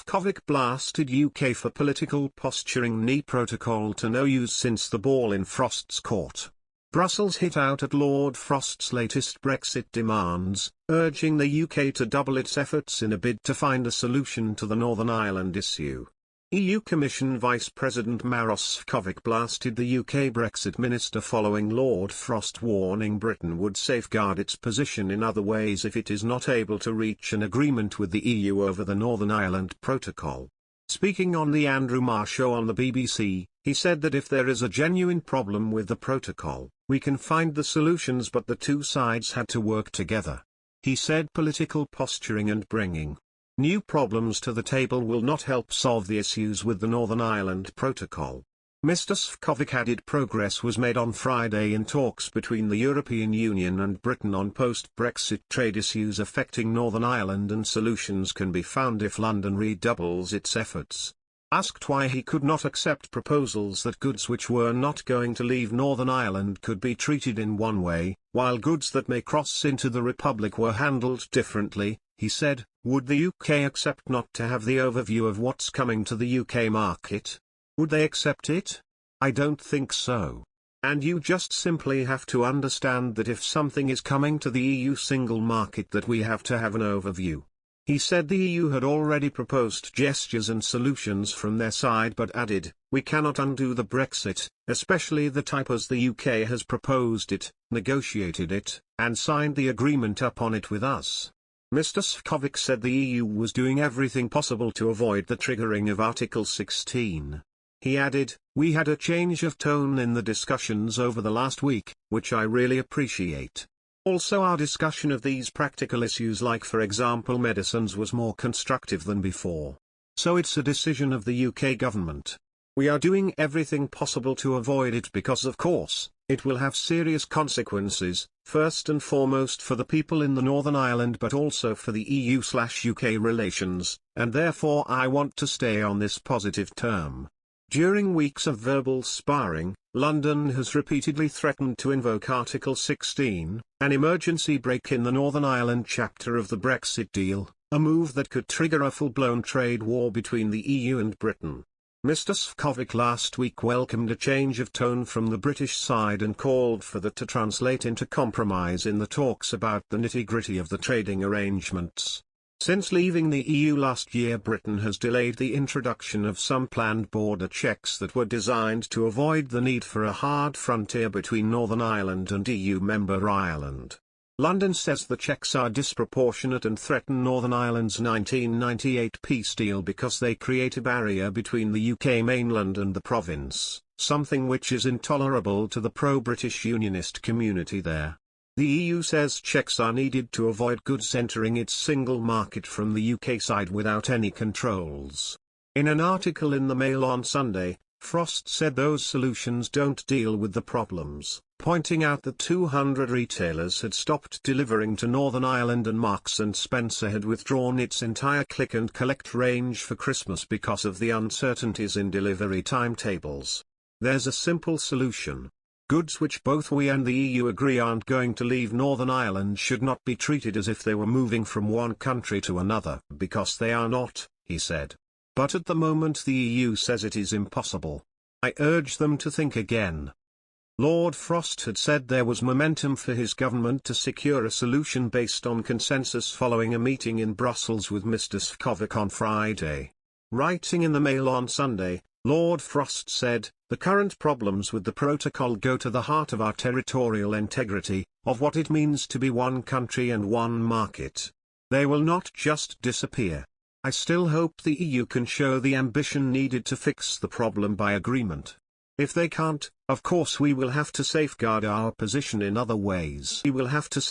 Sefcovic blasted UK for political posturing. Knee protocol to no use since the ball in Frost's court. Brussels hit out at Lord Frost's latest Brexit demands, urging the UK to double its efforts in a bid to find a solution to the Northern Ireland issue. EU Commission Vice President Maros Sefcovic blasted the UK Brexit minister following Lord Frost warning Britain would safeguard its position in other ways if it is not able to reach an agreement with the EU over the Northern Ireland Protocol. Speaking on the Andrew Marr show on the BBC, he said that if there is a genuine problem with the protocol, we can find the solutions, but the two sides had to work together. He said political posturing and bringing new problems to the table will not help solve the issues with the Northern Ireland Protocol. Mr. Sefcovic added progress was made on Friday in talks between the European Union and Britain on post-Brexit trade issues affecting Northern Ireland, and solutions can be found if London redoubles its efforts. Asked why he could not accept proposals that goods which were not going to leave Northern Ireland could be treated in one way, while goods that may cross into the Republic were handled differently, he said, would the UK accept not to have the overview of what's coming to the UK market? Would they accept it? I don't think so. And you just simply have to understand that if something is coming to the EU single market, that we have to have an overview. He said the EU had already proposed gestures and solutions from their side, but added, we cannot undo the Brexit, especially the type as the UK has proposed it, negotiated it, and signed the agreement upon it with us. Mr. Sefcovic said the EU was doing everything possible to avoid the triggering of Article 16. He added, we had a change of tone in the discussions over the last week, which I really appreciate. Also, our discussion of these practical issues, like for example medicines, was more constructive than before. So it's a decision of the UK government. We are doing everything possible to avoid it because, of course, it will have serious consequences, first and foremost for the people in the Northern Ireland, but also for the EU/UK relations, and therefore I want to stay on this positive term. During weeks of verbal sparring, London has repeatedly threatened to invoke Article 16, an emergency break in the Northern Ireland chapter of the Brexit deal, a move that could trigger a full-blown trade war between the EU and Britain. Mr. Sefcovic last week welcomed a change of tone from the British side and called for that to translate into compromise in the talks about the nitty-gritty of the trading arrangements. Since leaving the EU last year, Britain has delayed the introduction of some planned border checks that were designed to avoid the need for a hard frontier between Northern Ireland and EU member Ireland. London says the checks are disproportionate and threaten Northern Ireland's 1998 peace deal because they create a barrier between the UK mainland and the province, something which is intolerable to the pro-British Unionist community there. The EU says checks are needed to avoid goods entering its single market from the UK side without any controls. In an article in the Mail on Sunday, Frost said those solutions don't deal with the problems, pointing out that 200 retailers had stopped delivering to Northern Ireland and Marks & Spencer had withdrawn its entire click and collect range for Christmas because of the uncertainties in delivery timetables. There's a simple solution. Goods which both we and the EU agree aren't going to leave Northern Ireland should not be treated as if they were moving from one country to another, because they are not, he said. But at the moment the EU says it is impossible. I urge them to think again. Lord Frost had said there was momentum for his government to secure a solution based on consensus following a meeting in Brussels with Mr. Sefcovic on Friday. Writing in the Mail on Sunday, Lord Frost said, the current problems with the protocol go to the heart of our territorial integrity, of what it means to be one country and one market. They will not just disappear. I still hope the EU can show the ambition needed to fix the problem by agreement. If they can't, of course we will have to safeguard our position in other ways. We will have to